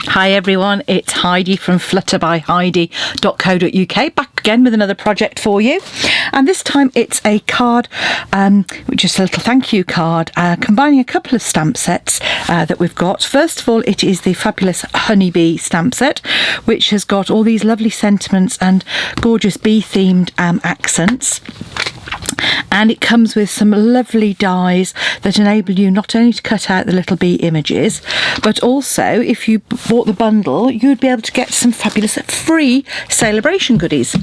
Hi everyone, it's Heidi from flutterbyheidi.co.uk, back again with another project for you. And this time it's a card, which is a little thank you card, combining a couple of stamp sets that we've got. First of all, it is the fabulous Honeybee Stamp Set, which has got all these lovely sentiments and gorgeous bee-themed accents. And it comes with some lovely dies that enable you not only to cut out the little bee images, but also if you bought the bundle, you'd be able to get some fabulous free celebration goodies.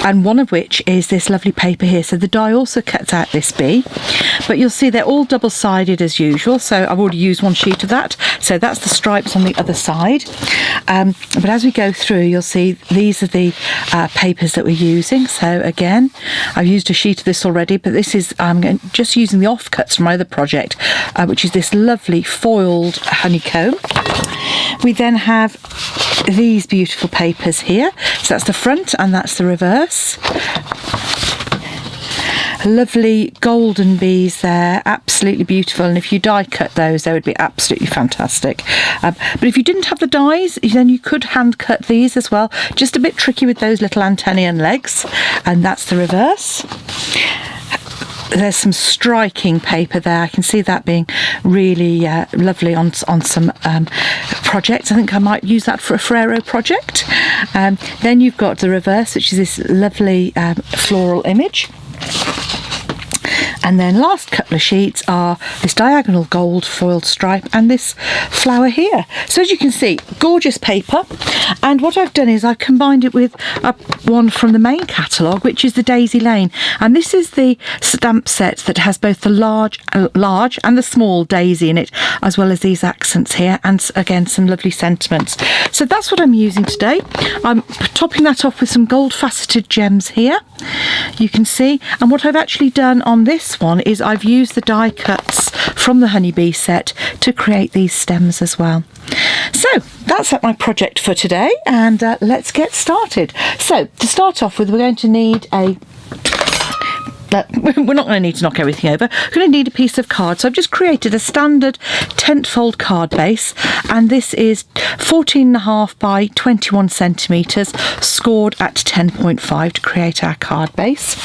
And one of which is this lovely paper here. So the die also cuts out this bee, but you'll see they're all double-sided as usual. So I've already used one sheet of that. So that's the stripes on the other side. But as we go through, you'll see these are the papers that we're using. So again, I've used a sheet of this already, but this is just using the offcuts from my other project, which is this lovely foiled honeycomb. We then have these beautiful papers here. So that's the front and that's the reverse. Lovely golden bees there, absolutely beautiful, and if you die cut those, they would be absolutely fantastic. But if you didn't have the dies, then you could hand cut these as well. Just a bit tricky with those little antennae and legs. And that's the reverse. There's some striking paper there. I can see that being really lovely on some projects. I think I might use that for a Ferrero project. Then you've got the reverse, which is this lovely floral image. And then last couple of sheets are this diagonal gold foiled stripe and this flower here. So as you can see, gorgeous paper. And what I've done is I've combined it with one from the main catalogue, which is the Daisy Lane. And this is the stamp set that has both the large and the small daisy in it, as well as these accents here. And again, some lovely sentiments. So that's what I'm using today. I'm topping that off with some gold faceted gems here. You can see. And what I've actually done on this one is I've used the die cuts from the Honeybee set to create these stems as well. So that's my project for today, and let's get started. So to start off with, we're going to need we're not going to need to knock everything over. We're going to need a piece of card. So I've just created a standard tent-fold card base, and this is 14.5 by 21 centimetres, scored at 10.5 to create our card base.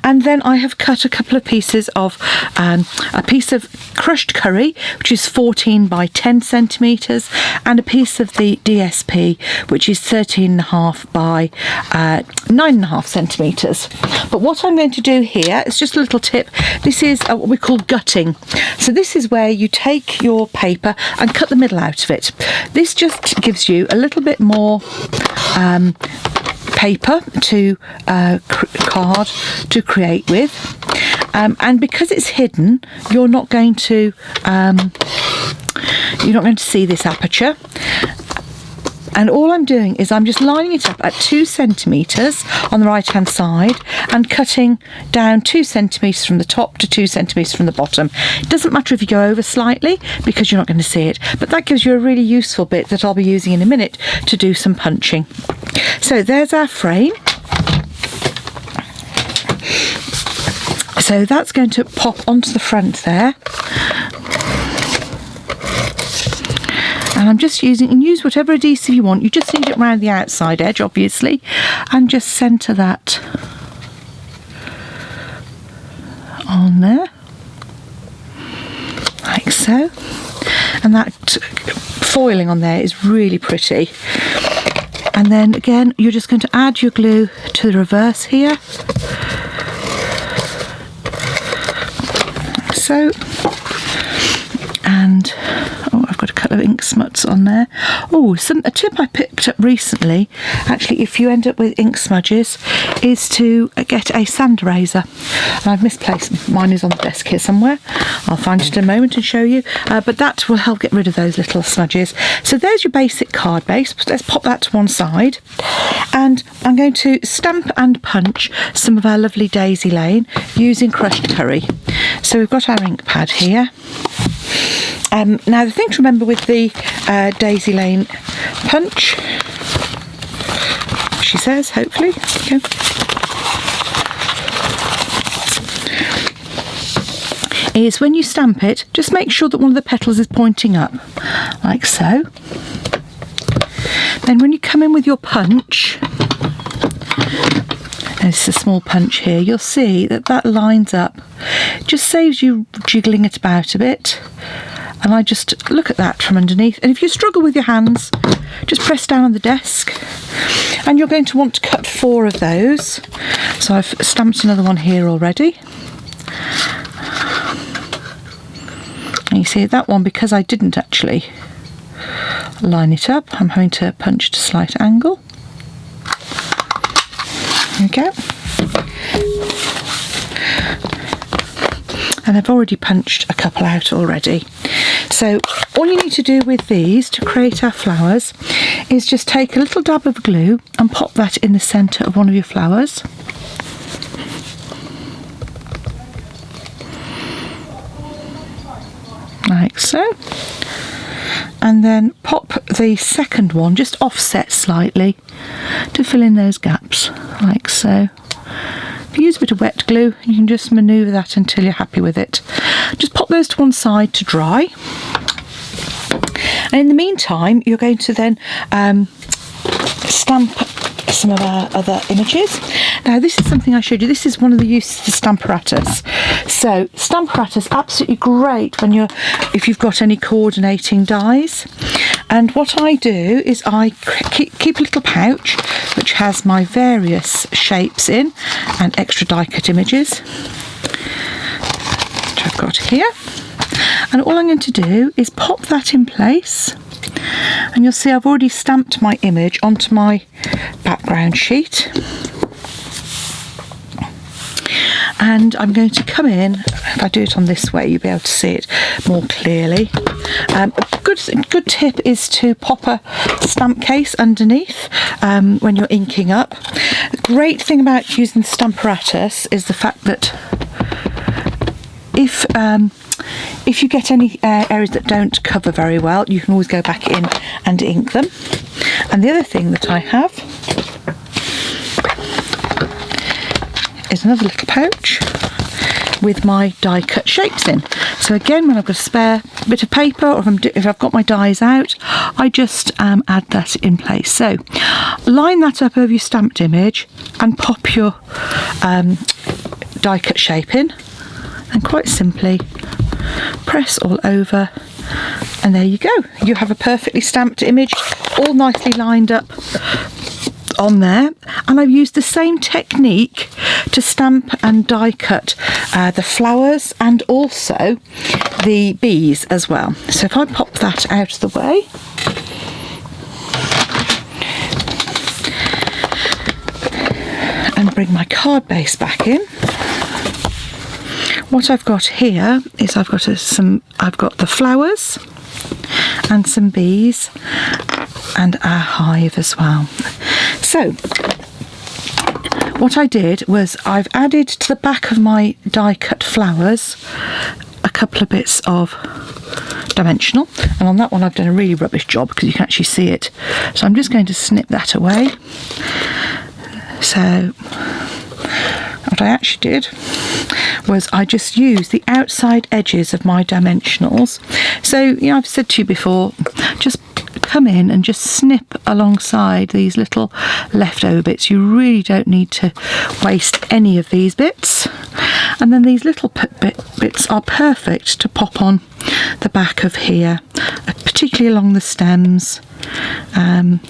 And then I have cut a couple of pieces of a piece of crushed curry, which is 14 by 10 centimetres, and a piece of the DSP, which is 13.5 by 9.5 centimetres. But what I'm going to do here, it's just a little tip. This is what we call gutting. So this is where you take your paper and cut the middle out of it. This just gives you a little bit more paper to card to create with, and because it's hidden, you're not going to see this aperture. And all I'm doing is I'm just lining it up at 2 centimetres on the right hand side and cutting down 2 centimetres from the top to 2 centimetres from the bottom. It doesn't matter if you go over slightly because you're not going to see it, but that gives you a really useful bit that I'll be using in a minute to do some punching. So there's our frame. So that's going to pop onto the front there. And I'm just using, and use whatever adhesive you want. You just need it around the outside edge, obviously, and just centre that on there, like so. And that foiling on there is really pretty. And then again, you're just going to add your glue to the reverse here, so. And I've got a couple of ink smuts on there. A tip I picked up recently, actually, if you end up with ink smudges, is to get a sand eraser. And I've misplaced mine, is on the desk here somewhere. I'll find it in a moment and show you. But that will help get rid of those little smudges. So there's your basic card base. Let's pop that to one side. And I'm going to stamp and punch some of our lovely Daisy Lane using crushed curry. So we've got our ink pad here. Now the thing to remember with the Daisy Lane punch, she says, hopefully, okay, is when you stamp it, just make sure that one of the petals is pointing up, like so. Then when you come in with your punch, and it's a small punch here, you'll see that that lines up. It just saves you jiggling it about a bit. And I just look at that from underneath. And if you struggle with your hands, just press down on the desk. And you're going to want to cut 4 of those. So I've stamped another one here already. And you see that one, because I didn't actually line it up, I'm having to punch at a slight angle. There we go. And I've already punched a couple out already. So all you need to do with these to create our flowers is just take a little dab of glue and pop that in the centre of one of your flowers. Like so. And then pop the second one just offset slightly to fill in those gaps, like so. If you use a bit of wet glue, you can just manoeuvre that until you're happy with it. Just pop those to one side to dry. And in the meantime, you're going to then stamp some of our other images. Now, this is something I showed you. This is one of the uses of the Stamparatus. So, Stamparatus, absolutely great when if you've got any coordinating dies. And what I do is I keep a little pouch which has my various shapes in and extra die cut images, which I've got here. And all I'm going to do is pop that in place, and you'll see I've already stamped my image onto my background sheet. And I'm going to come in, if I do it on this way, you'll be able to see it more clearly. A good tip is to pop a stamp case underneath when you're inking up. The great thing about using the Stamparatus is the fact that if you get any areas that don't cover very well, you can always go back in and ink them. And the other thing that I have is another little pouch with my die cut shapes in. So again, when I've got a spare bit of paper, or if I've got my dies out, I just add that in place. So line that up over your stamped image and pop your die cut shape in, and quite simply press all over, and there you go. You have a perfectly stamped image, all nicely lined up on there. And I've used the same technique to stamp and die cut the flowers and also the bees as well. So if I pop that out of the way, and bring my card base back in, what I've got here is I've got the flowers and some bees and our hive as well. So what I did was I've added to the back of my die cut flowers a couple of bits of dimensional, and on that one I've done a really rubbish job because you can actually see it. So I'm just going to snip that away. So what I actually did was I just used the outside edges of my dimensionals. So, I've said to you before, just come in and just snip alongside these little leftover bits. You really don't need to waste any of these bits. And then these little bits are perfect to pop on the back of here, particularly along the stems. And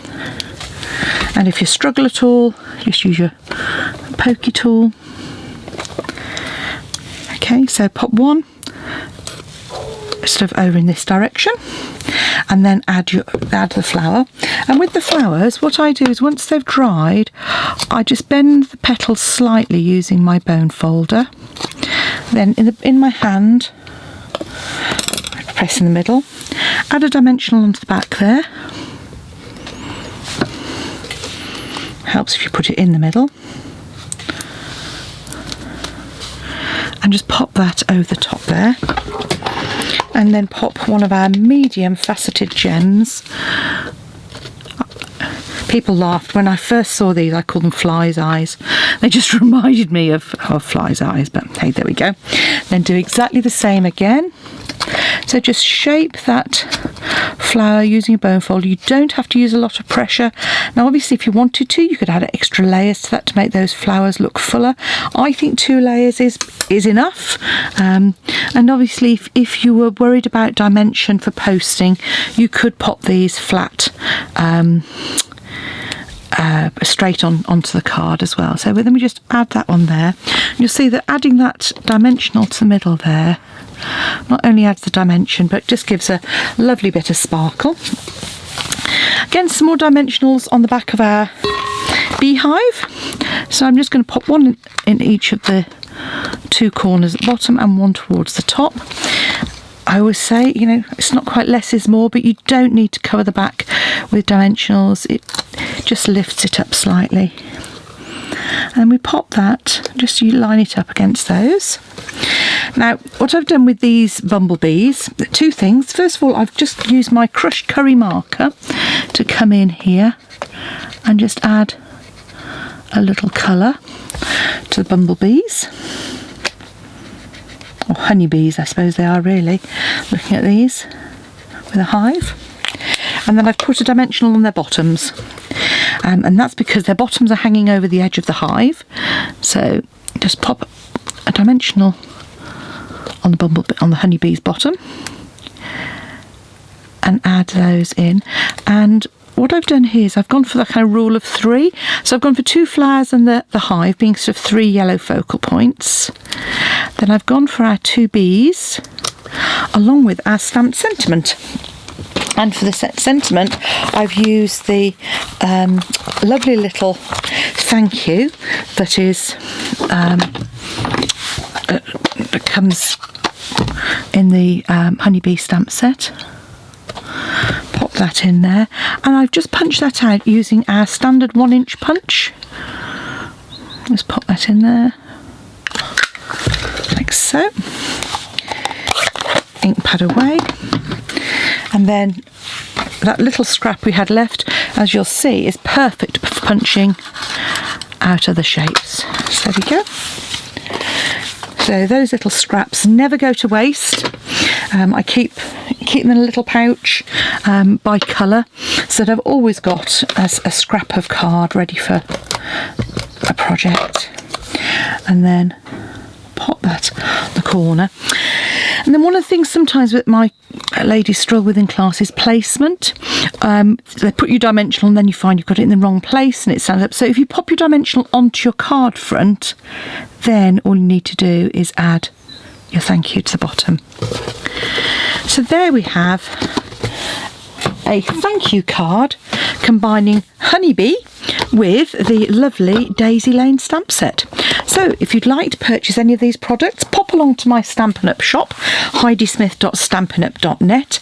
if you struggle at all, just use your pokey tool. Okay, so pop one sort of over in this direction, and then add the flower. And with the flowers, what I do is once they've dried, I just bend the petals slightly using my bone folder. Then in my hand, I press in the middle, add a dimensional onto the back there. Helps if you put it in the middle. And just pop that over the top there, and then pop one of our medium faceted gems. People laughed when I first saw these. I called them fly's eyes. They just reminded me of fly's eyes, but hey, there we go. Then do exactly the same again. So just shape that flower using a bone folder. You don't have to use a lot of pressure. Now obviously if you wanted to, you could add extra layers to that to make those flowers look fuller. I think 2 layers is enough, and obviously if you were worried about dimension for posting, you could pop these flat straight onto the card as well. So then we just add that on there. You'll see that adding that dimensional to the middle there not only adds the dimension but just gives a lovely bit of sparkle. Again, some more dimensionals on the back of our beehive. So I'm just going to pop one in each of the 2 corners at the bottom and one towards the top. I always say, you know, it's not quite less is more, but you don't need to cover the back with dimensionals. It just lifts it up slightly. And we pop that, just you line it up against those. Now, what I've done with these bumblebees, 2 things. First of all, I've just used my crushed curry marker to come in here and just add a little colour to the bumblebees. Or honeybees, I suppose they are really, looking at these with a hive. And then I've put a dimensional on their bottoms, and that's because their bottoms are hanging over the edge of the hive. So just pop a dimensional on the honeybee's bottom and add those in. And what I've done here is I've gone for that kind of rule of 3. So I've gone for 2 flowers and the hive being sort of 3 yellow focal points. Then I've gone for our 2 bees along with our stamped sentiment. And for the sentiment, I've used the lovely little thank you that is that comes in the Honeybee Stamp Set. Pop that in there, and I've just punched that out using our standard 1-inch punch. Just pop that in there, like so. Ink pad away, and then that little scrap we had left, as you'll see, is perfect for punching out other shapes. So there we go. So those little scraps never go to waste. I keep them in a little pouch by colour, so that I've always got a scrap of card ready for a project. And then pop that in the corner. And then one of the things sometimes that my ladies struggle with in class is placement. They put your dimensional and then you find you've got it in the wrong place and it stands up. So if you pop your dimensional onto your card front, then all you need to do is add your thank you to the bottom. So there we have a thank you card combining Honeybee with the lovely Daisy Lane stamp set. So if you'd like to purchase any of these products, pop along to my Stampin' Up shop, heidismith.stampinup.net,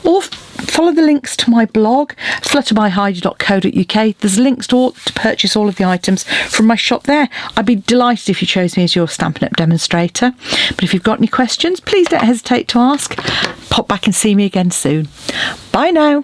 or follow the links to my blog, flutterbyheidi.co.uk. There's links to purchase all of the items from my shop there. I'd be delighted if you chose me as your Stampin' Up demonstrator. But if you've got any questions, please don't hesitate to ask. Pop back and see me again soon. Bye now.